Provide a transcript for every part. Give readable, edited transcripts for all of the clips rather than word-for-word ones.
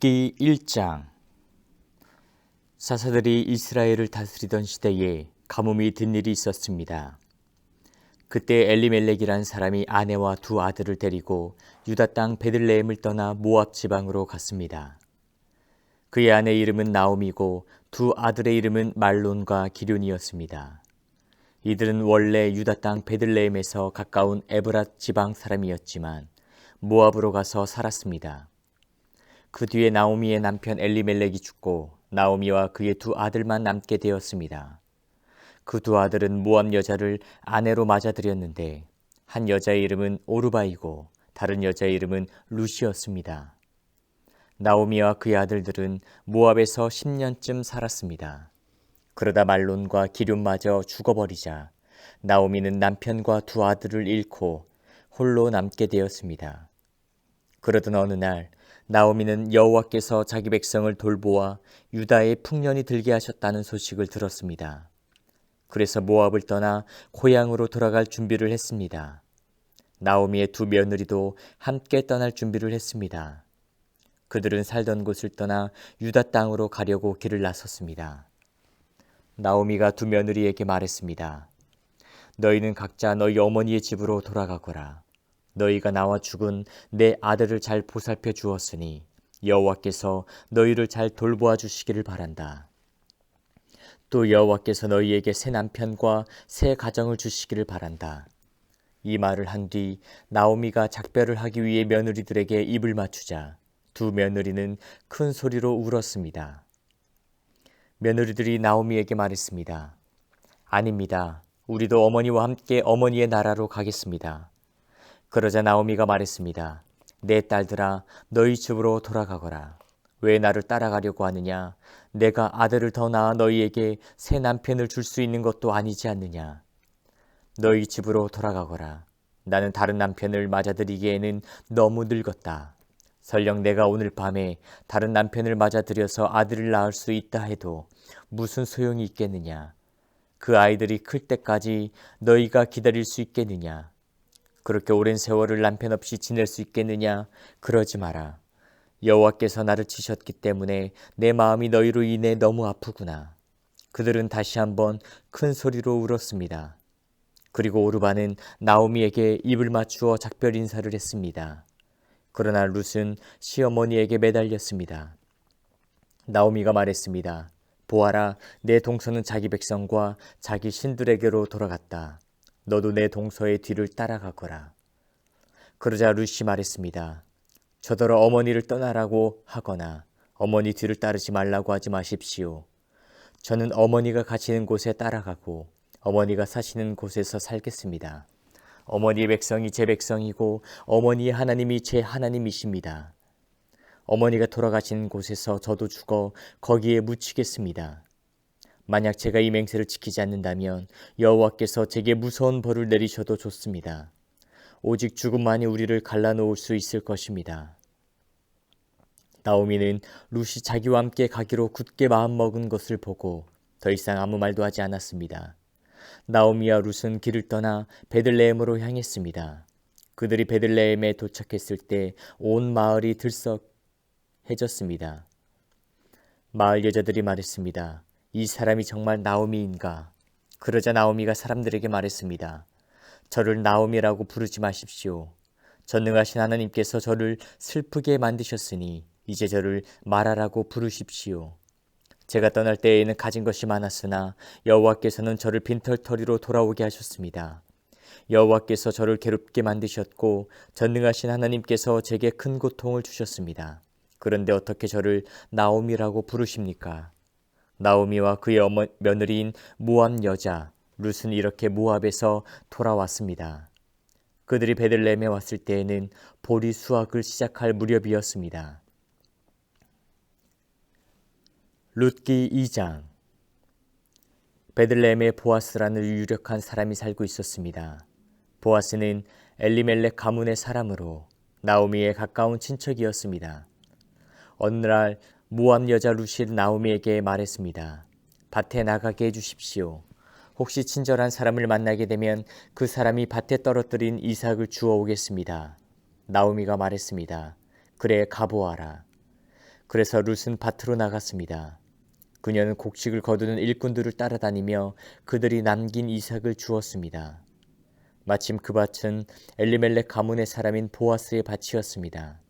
룻기 1장. 사사들이 이스라엘을 다스리던 시대에 가뭄이 든 일이 있었습니다. 그때 엘리멜렉이란 사람이 아내와 두 아들을 데리고 유다 땅 베들레헴을 떠나 모압 지방으로 갔습니다. 그의 아내 이름은 나오미고 두 아들의 이름은 말론과 기륜이었습니다. 이들은 원래 유다 땅 베들레헴에서 가까운 에브랏 지방 사람이었지만 모압으로 가서 살았습니다. 그 뒤에 나오미의 남편 엘리멜렉이 죽고 나오미와 그의 두 아들만 남게 되었습니다. 그 두 아들은 모압 여자를 아내로 맞아들였는데 한 여자의 이름은 오르바이고 다른 여자의 이름은 룻이었습니다. 나오미와 그의 아들들은 모압에서 10년쯤 살았습니다. 그러다 말론과 기륜마저 죽어버리자 나오미는 남편과 두 아들을 잃고 홀로 남게 되었습니다. 그러던 어느 날 나오미는 여호와께서 자기 백성을 돌보아 유다에 풍년이 들게 하셨다는 소식을 들었습니다. 그래서 모압을 떠나 고향으로 돌아갈 준비를 했습니다. 나오미의 두 며느리도 함께 떠날 준비를 했습니다. 그들은 살던 곳을 떠나 유다 땅으로 가려고 길을 나섰습니다. 나오미가 두 며느리에게 말했습니다. 너희는 각자 너희 어머니의 집으로 돌아가거라. 너희가 나와 죽은 내 아들을 잘 보살펴 주었으니 여호와께서 너희를 잘 돌보아 주시기를 바란다. 또 여호와께서 너희에게 새 남편과 새 가정을 주시기를 바란다. 이 말을 한 뒤 나오미가 작별을 하기 위해 며느리들에게 입을 맞추자 두 며느리는 큰 소리로 울었습니다. 며느리들이 나오미에게 말했습니다. 아닙니다. 우리도 어머니와 함께 어머니의 나라로 가겠습니다. 그러자 나오미가 말했습니다. 내 딸들아, 너희 집으로 돌아가거라. 왜 나를 따라가려고 하느냐? 내가 아들을 더 낳아 너희에게 새 남편을 줄 수 있는 것도 아니지 않느냐? 너희 집으로 돌아가거라. 나는 다른 남편을 맞아들이기에는 너무 늙었다. 설령 내가 오늘 밤에 다른 남편을 맞아들여서 아들을 낳을 수 있다 해도 무슨 소용이 있겠느냐? 그 아이들이 클 때까지 너희가 기다릴 수 있겠느냐? 그렇게 오랜 세월을 남편 없이 지낼 수 있겠느냐? 그러지 마라. 여호와께서 나를 치셨기 때문에 내 마음이 너희로 인해 너무 아프구나. 그들은 다시 한번 큰 소리로 울었습니다. 그리고 오르바는 나오미에게 입을 맞추어 작별 인사를 했습니다. 그러나 룻은 시어머니에게 매달렸습니다. 나오미가 말했습니다. 보아라, 내 동서는 자기 백성과 자기 신들에게로 돌아갔다. 너도 내 동서의 뒤를 따라가거라. 그러자 룻이 말했습니다. 저더러 어머니를 떠나라고 하거나 어머니 뒤를 따르지 말라고 하지 마십시오. 저는 어머니가 가시는 곳에 따라가고 어머니가 사시는 곳에서 살겠습니다. 어머니의 백성이 제 백성이고 어머니의 하나님이 제 하나님이십니다. 어머니가 돌아가시는 곳에서 저도 죽어 거기에 묻히겠습니다. 만약 제가 이 맹세를 지키지 않는다면 여호와께서 제게 무서운 벌을 내리셔도 좋습니다. 오직 죽음만이 우리를 갈라놓을 수 있을 것입니다. 나오미는 룻이 자기와 함께 가기로 굳게 마음먹은 것을 보고 더 이상 아무 말도 하지 않았습니다. 나오미와 룻은 길을 떠나 베들레헴으로 향했습니다. 그들이 베들레헴에 도착했을 때 온 마을이 들썩해졌습니다. 마을 여자들이 말했습니다. 이 사람이 정말 나오미인가? 그러자 나오미가 사람들에게 말했습니다. 저를 나오미라고 부르지 마십시오. 전능하신 하나님께서 저를 슬프게 만드셨으니 이제 저를 마라라고 부르십시오. 제가 떠날 때에는 가진 것이 많았으나 여호와께서는 저를 빈털터리로 돌아오게 하셨습니다. 여호와께서 저를 괴롭게 만드셨고 전능하신 하나님께서 제게 큰 고통을 주셨습니다. 그런데 어떻게 저를 나오미라고 부르십니까? 나오미와 그의 며느리인 모압 여자 룻은 이렇게 모압에서 돌아왔습니다. 그들이 베들레헴에 왔을 때에는 보리 수확을 시작할 무렵이었습니다. 룻기 2장. 베들레헴에 보아스라는 유력한 사람이 살고 있었습니다. 보아스는 엘리멜렉 가문의 사람으로 나오미의 가까운 친척이었습니다. 어느 날 모압 여자 룻이 나오미에게 말했습니다. 밭에 나가게 해주십시오. 혹시 친절한 사람을 만나게 되면 그 사람이 밭에 떨어뜨린 이삭을 주워 오겠습니다. 나오미가 말했습니다. 그래, 가보아라. 그래서 룻은 밭으로 나갔습니다. 그녀는 곡식을 거두는 일꾼들을 따라다니며 그들이 남긴 이삭을 주었습니다. 마침 그 밭은 엘리멜렉 가문의 사람인 보아스의 밭이었습니다.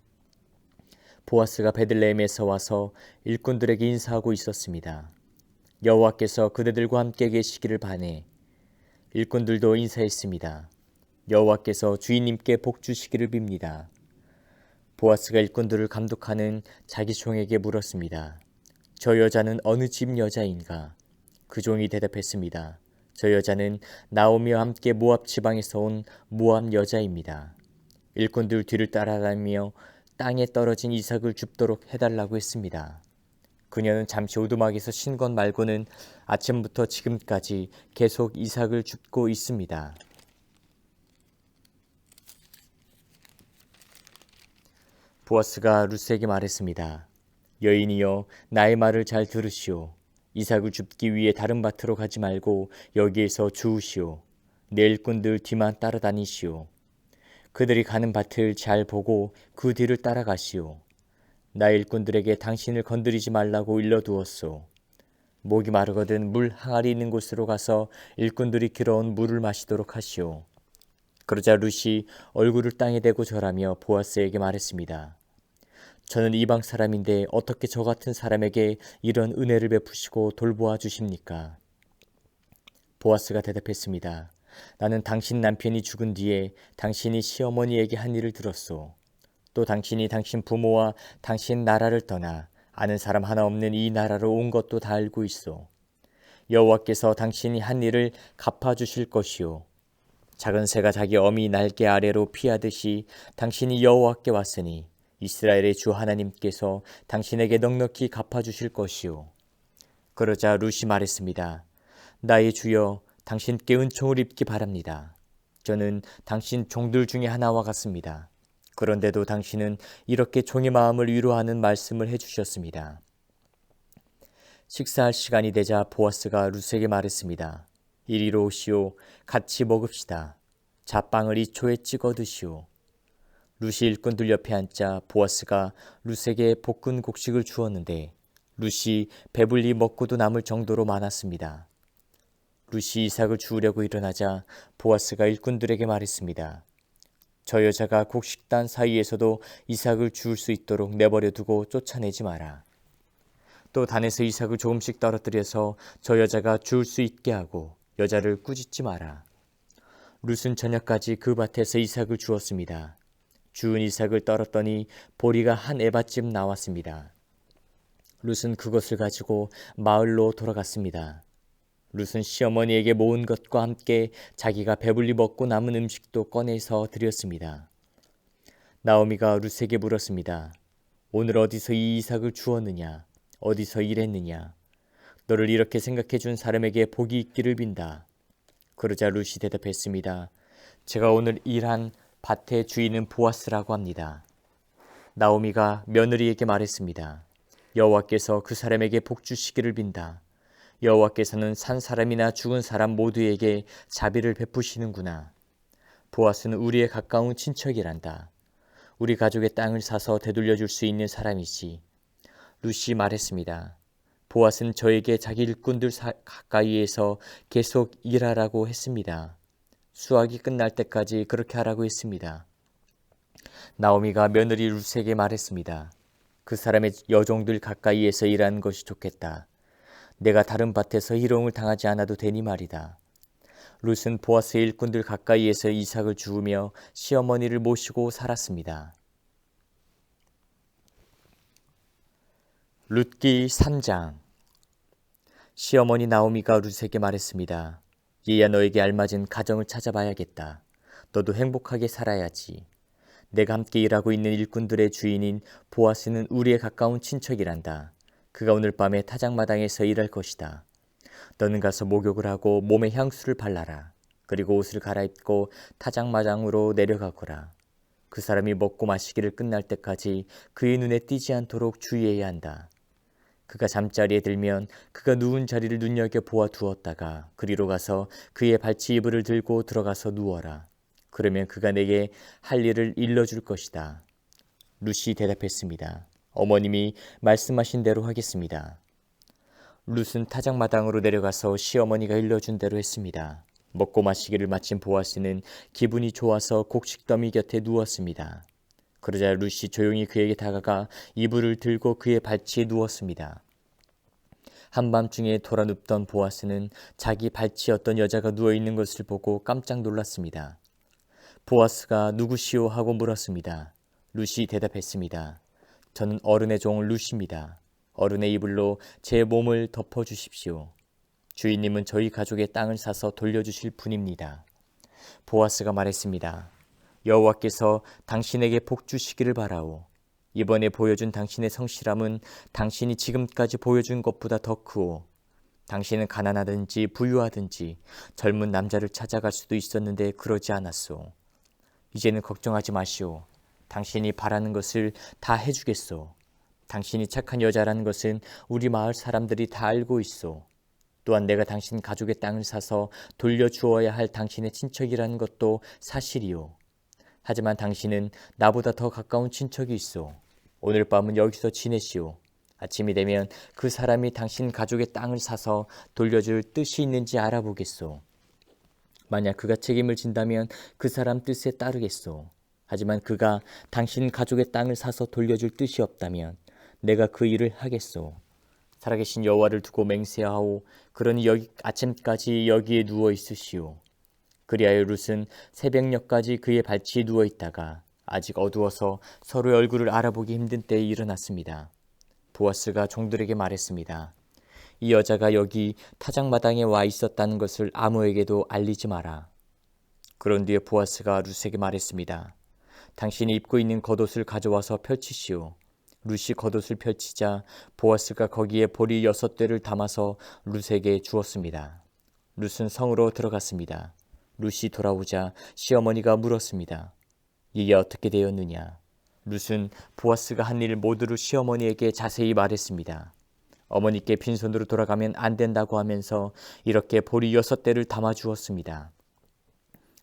보아스가 베들레헴에서 와서 일꾼들에게 인사하고 있었습니다. 여호와께서 그대들과 함께 계시기를 바래. 일꾼들도 인사했습니다. 여호와께서 주인님께 복 주시기를 빕니다. 보아스가 일꾼들을 감독하는 자기 종에게 물었습니다. 저 여자는 어느 집 여자인가? 그 종이 대답했습니다. 저 여자는 나오미와 함께 모압 지방에서 온 모압 여자입니다. 일꾼들 뒤를 따라다니며 땅에 떨어진 이삭을 줍도록 해달라고 했습니다. 그녀는 잠시 오두막에서 쉰 것 말고는 아침부터 지금까지 계속 이삭을 줍고 있습니다. 보아스가 룻에게 말했습니다. 여인이여, 나의 말을 잘 들으시오. 이삭을 줍기 위해 다른 밭으로 가지 말고 여기에서 주우시오. 내 일꾼들 뒤만 따라다니시오. 그들이 가는 밭을 잘 보고 그 뒤를 따라가시오. 나의 일꾼들에게 당신을 건드리지 말라고 일러두었소. 목이 마르거든 물 항아리 있는 곳으로 가서 일꾼들이 길어온 물을 마시도록 하시오. 그러자 룻이 얼굴을 땅에 대고 절하며 보아스에게 말했습니다. 저는 이방 사람인데 어떻게 저 같은 사람에게 이런 은혜를 베푸시고 돌보아 주십니까? 보아스가 대답했습니다. 나는 당신 남편이 죽은 뒤에 당신이 시어머니에게 한 일을 들었소. 또 당신이 당신 부모와 당신 나라를 떠나 아는 사람 하나 없는 이 나라로 온 것도 다 알고 있소. 여호와께서 당신이 한 일을 갚아주실 것이오. 작은 새가 자기 어미 날개 아래로 피하듯이 당신이 여호와께 왔으니 이스라엘의 주 하나님께서 당신에게 넉넉히 갚아주실 것이오. 그러자 룻이 말했습니다. 나의 주여, 당신께 은총을 입기 바랍니다. 저는 당신 종들 중에 하나와 같습니다. 그런데도 당신은 이렇게 종의 마음을 위로하는 말씀을 해주셨습니다. 식사할 시간이 되자 보아스가 룻에게 말했습니다. 이리로 오시오. 같이 먹읍시다. 자, 빵을 2초에 찍어 드시오. 룻이 일꾼들 옆에 앉자 보아스가 룻에게 볶은 곡식을 주었는데 룻이 배불리 먹고도 남을 정도로 많았습니다. 룻이 이삭을 주우려고 일어나자 보아스가 일꾼들에게 말했습니다. 저 여자가 곡식단 사이에서도 이삭을 주울 수 있도록 내버려 두고 쫓아내지 마라. 또 단에서 이삭을 조금씩 떨어뜨려서 저 여자가 주울 수 있게 하고 여자를 꾸짖지 마라. 룻은 저녁까지 그 밭에서 이삭을 주었습니다. 주운 이삭을 떨었더니 보리가 한 에바쯤 나왔습니다. 룻은 그것을 가지고 마을로 돌아갔습니다. 룻은 시어머니에게 모은 것과 함께 자기가 배불리 먹고 남은 음식도 꺼내서 드렸습니다. 나오미가 룻에게 물었습니다. 오늘 어디서 이 이삭을 주었느냐? 어디서 일했느냐? 너를 이렇게 생각해 준 사람에게 복이 있기를 빈다. 그러자 룻이 대답했습니다. 제가 오늘 일한 밭의 주인은 보아스라고 합니다. 나오미가 며느리에게 말했습니다. 여호와께서 그 사람에게 복 주시기를 빈다. 여호와께서는 산 사람이나 죽은 사람 모두에게 자비를 베푸시는구나. 보아스는 우리의 가까운 친척이란다. 우리 가족의 땅을 사서 되돌려 줄 수 있는 사람이지. 룻이 말했습니다. 보아스는 저에게 자기 일꾼들 가까이에서 계속 일하라고 했습니다. 수확이 끝날 때까지 그렇게 하라고 했습니다. 나오미가 며느리 룻에게 말했습니다. 그 사람의 여종들 가까이에서 일하는 것이 좋겠다. 내가 다른 밭에서 희롱을 당하지 않아도 되니 말이다. 룻은 보아스의 일꾼들 가까이에서 이삭을 주우며 시어머니를 모시고 살았습니다. 룻기 3장. 시어머니 나오미가 룻에게 말했습니다. 얘야, 너에게 알맞은 가정을 찾아봐야겠다. 너도 행복하게 살아야지. 내가 함께 일하고 있는 일꾼들의 주인인 보아스는 우리의 가까운 친척이란다. 그가 오늘 밤에 타작마당에서 일할 것이다. 너는 가서 목욕을 하고 몸에 향수를 발라라. 그리고 옷을 갈아입고 타작마당으로 내려가거라. 그 사람이 먹고 마시기를 끝날 때까지 그의 눈에 띄지 않도록 주의해야 한다. 그가 잠자리에 들면 그가 누운 자리를 눈여겨 보아 두었다가 그리로 가서 그의 발치 이불을 들고 들어가서 누워라. 그러면 그가 내게 할 일을 일러줄 것이다. 룻이 대답했습니다. 어머님이 말씀하신 대로 하겠습니다. 룻은 타작마당으로 내려가서 시어머니가 일러준 대로 했습니다. 먹고 마시기를 마친 보아스는 기분이 좋아서 곡식더미 곁에 누웠습니다. 그러자 룻이 조용히 그에게 다가가 이불을 들고 그의 발치에 누웠습니다. 한밤중에 돌아 눕던 보아스는 자기 발치에 어떤 여자가 누워있는 것을 보고 깜짝 놀랐습니다. 보아스가 누구시오 하고 물었습니다. 룻이 대답했습니다. 저는 어른의 종 룻입니다. 어른의 이불로 제 몸을 덮어주십시오. 주인님은 저희 가족의 땅을 사서 돌려주실 분입니다. 보아스가 말했습니다. 여호와께서 당신에게 복 주시기를 바라오. 이번에 보여준 당신의 성실함은 당신이 지금까지 보여준 것보다 더 크오. 당신은 가난하든지 부유하든지 젊은 남자를 찾아갈 수도 있었는데 그러지 않았소. 이제는 걱정하지 마시오. 당신이 바라는 것을 다 해주겠소. 당신이 착한 여자라는 것은 우리 마을 사람들이 다 알고 있소. 또한 내가 당신 가족의 땅을 사서 돌려주어야 할 당신의 친척이라는 것도 사실이오. 하지만 당신은 나보다 더 가까운 친척이 있소. 오늘 밤은 여기서 지내시오. 아침이 되면 그 사람이 당신 가족의 땅을 사서 돌려줄 뜻이 있는지 알아보겠소. 만약 그가 책임을 진다면 그 사람 뜻에 따르겠소. 하지만 그가 당신 가족의 땅을 사서 돌려줄 뜻이 없다면 내가 그 일을 하겠소. 살아계신 여호와를 두고 맹세하오. 그러니 아침까지 여기에 누워 있으시오. 그리하여 룻은 새벽녘까지 그의 발치에 누워 있다가 아직 어두워서 서로의 얼굴을 알아보기 힘든 때에 일어났습니다. 보아스가 종들에게 말했습니다. 이 여자가 여기 타작마당에 와 있었다는 것을 아무에게도 알리지 마라. 그런 뒤에 보아스가 룻에게 말했습니다. 당신이 입고 있는 겉옷을 가져와서 펼치시오. 룻이 겉옷을 펼치자 보아스가 거기에 보리 6대를 담아서 룻에게 주었습니다. 룻은 성으로 들어갔습니다. 룻이 돌아오자 시어머니가 물었습니다. 이게 어떻게 되었느냐? 룻은 보아스가 한 일 모두를 시어머니에게 자세히 말했습니다. 어머니께 빈손으로 돌아가면 안 된다고 하면서 이렇게 보리 6대를 담아주었습니다.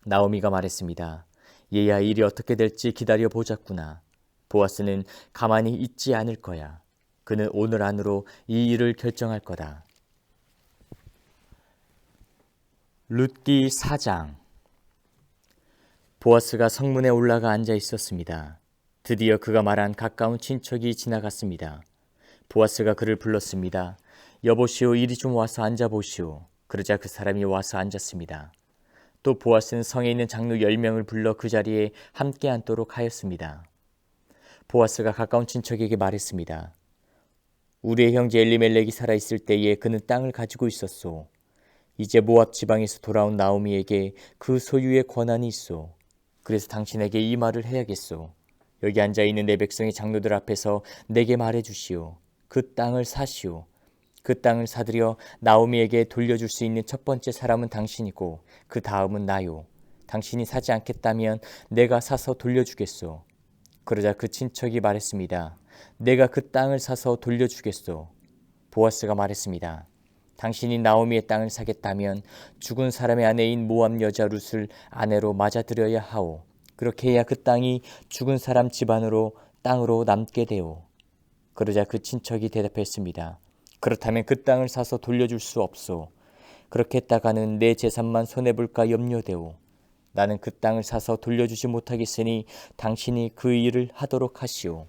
나오미가 말했습니다. 얘야 일이 어떻게 될지 기다려 보자꾸나. 보아스는 가만히 있지 않을 거야. 그는 오늘 안으로 이 일을 결정할 거다. 룻기 4장. 보아스가 성문에 올라가 앉아 있었습니다. 드디어 그가 말한 가까운 친척이 지나갔습니다. 보아스가 그를 불렀습니다. 여보시오, 이리 좀 와서 앉아보시오. 그러자 그 사람이 와서 앉았습니다. 또 보아스는 성에 있는 장로 10명을 불러 그 자리에 함께 앉도록 하였습니다. 보아스가 가까운 친척에게 말했습니다. 우리의 형제 엘리멜렉이 살아있을 때에 그는 땅을 가지고 있었소. 이제 모압 지방에서 돌아온 나오미에게 그 소유의 권한이 있소. 그래서 당신에게 이 말을 해야겠소. 여기 앉아있는 내 백성의 장로들 앞에서 내게 말해주시오. 그 땅을 사시오. 그 땅을 사들여 나오미에게 돌려줄 수 있는 첫 번째 사람은 당신이고 그 다음은 나요. 당신이 사지 않겠다면 내가 사서 돌려주겠소. 그러자 그 친척이 말했습니다. 내가 그 땅을 사서 돌려주겠소. 보아스가 말했습니다. 당신이 나오미의 땅을 사겠다면 죽은 사람의 아내인 모압 여자 룻을 아내로 맞아들여야 하오. 그렇게 해야 그 땅이 죽은 사람 집안으로 땅으로 남게 되오. 그러자 그 친척이 대답했습니다. 그렇다면 그 땅을 사서 돌려줄 수 없소. 그렇게 했다가는 내 재산만 손해볼까 염려되오. 나는 그 땅을 사서 돌려주지 못하겠으니 당신이 그 일을 하도록 하시오.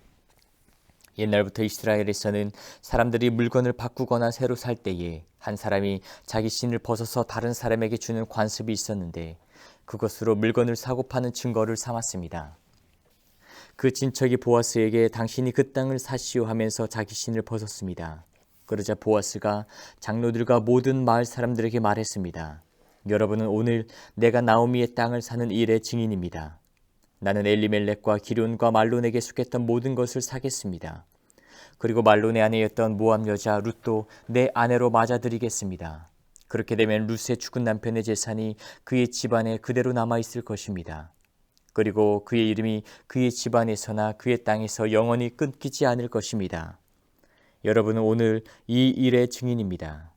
옛날부터 이스라엘에서는 사람들이 물건을 바꾸거나 새로 살 때에 한 사람이 자기 신을 벗어서 다른 사람에게 주는 관습이 있었는데 그것으로 물건을 사고 파는 증거를 삼았습니다. 그 친척이 보아스에게 당신이 그 땅을 사시오 하면서 자기 신을 벗었습니다. 그러자 보아스가 장로들과 모든 마을 사람들에게 말했습니다. 여러분은 오늘 내가 나오미의 땅을 사는 일의 증인입니다. 나는 엘리멜렉과 기럨과 말론에게 속했던 모든 것을 사겠습니다. 그리고 말론의 아내였던 모압 여자 룻도 내 아내로 맞아들이겠습니다. 그렇게 되면 룻의 죽은 남편의 재산이 그의 집안에 그대로 남아있을 것입니다. 그리고 그의 이름이 그의 집안에서나 그의 땅에서 영원히 끊기지 않을 것입니다. 여러분은 오늘 이 일의 증인입니다.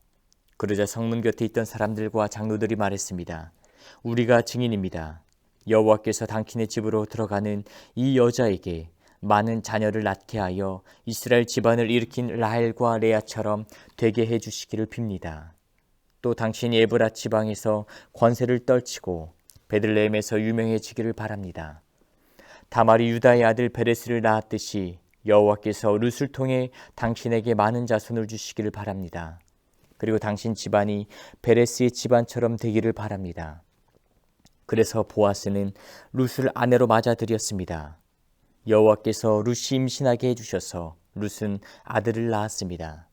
그러자 성문 곁에 있던 사람들과 장로들이 말했습니다. 우리가 증인입니다. 여호와께서 당신의 집으로 들어가는 이 여자에게 많은 자녀를 낳게 하여 이스라엘 집안을 일으킨 라헬과 레아처럼 되게 해주시기를 빕니다. 또 당신이 에브라 지방에서 권세를 떨치고 베들레헴에서 유명해지기를 바랍니다. 다말이 유다의 아들 베레스를 낳았듯이 여호와께서 룻을 통해 당신에게 많은 자손을 주시기를 바랍니다. 그리고 당신 집안이 베레스의 집안처럼 되기를 바랍니다. 그래서 보아스는 룻을 아내로 맞아들였습니다. 여호와께서 룻이 임신하게 해주셔서 룻은 아들을 낳았습니다.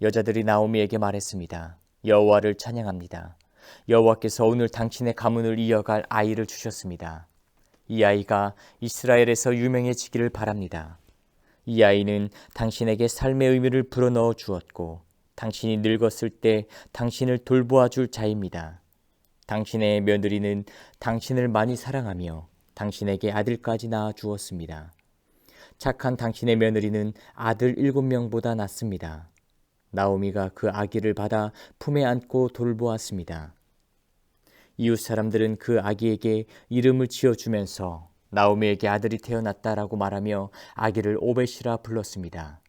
여자들이 나오미에게 말했습니다. 여호와를 찬양합니다. 여호와께서 오늘 당신의 가문을 이어갈 아이를 주셨습니다. 이 아이가 이스라엘에서 유명해지기를 바랍니다. 이 아이는 당신에게 삶의 의미를 불어넣어 주었고 당신이 늙었을 때 당신을 돌보아 줄 자입니다. 당신의 며느리는 당신을 많이 사랑하며 당신에게 아들까지 낳아 주었습니다. 착한 당신의 며느리는 아들 7명보다 낫습니다. 나오미가 그 아기를 받아 품에 안고 돌보았습니다. 이웃 사람들은 그 아기에게 이름을 지어주면서 나오미에게 아들이 태어났다라고 말하며 아기를 오벳이라 불렀습니다.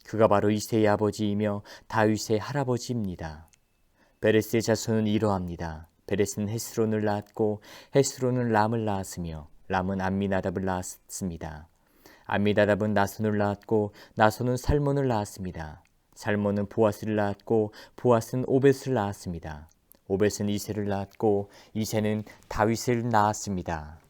그가 바로 이새의 아버지이며 다윗의 할아버지입니다. 베레스의 자손은 이러합니다. 베레스는 헤스론을 낳았고 헤스론은 람을 낳았으며 람은 암미나답을 낳았습니다. 암미나답은 나손을 낳았고 나손은 살몬을 낳았습니다. 살몬은 보아스를 낳았고 보아스는 오벳을 낳았습니다. 오벳은 이새를 낳았고 이새는 다윗을 낳았습니다.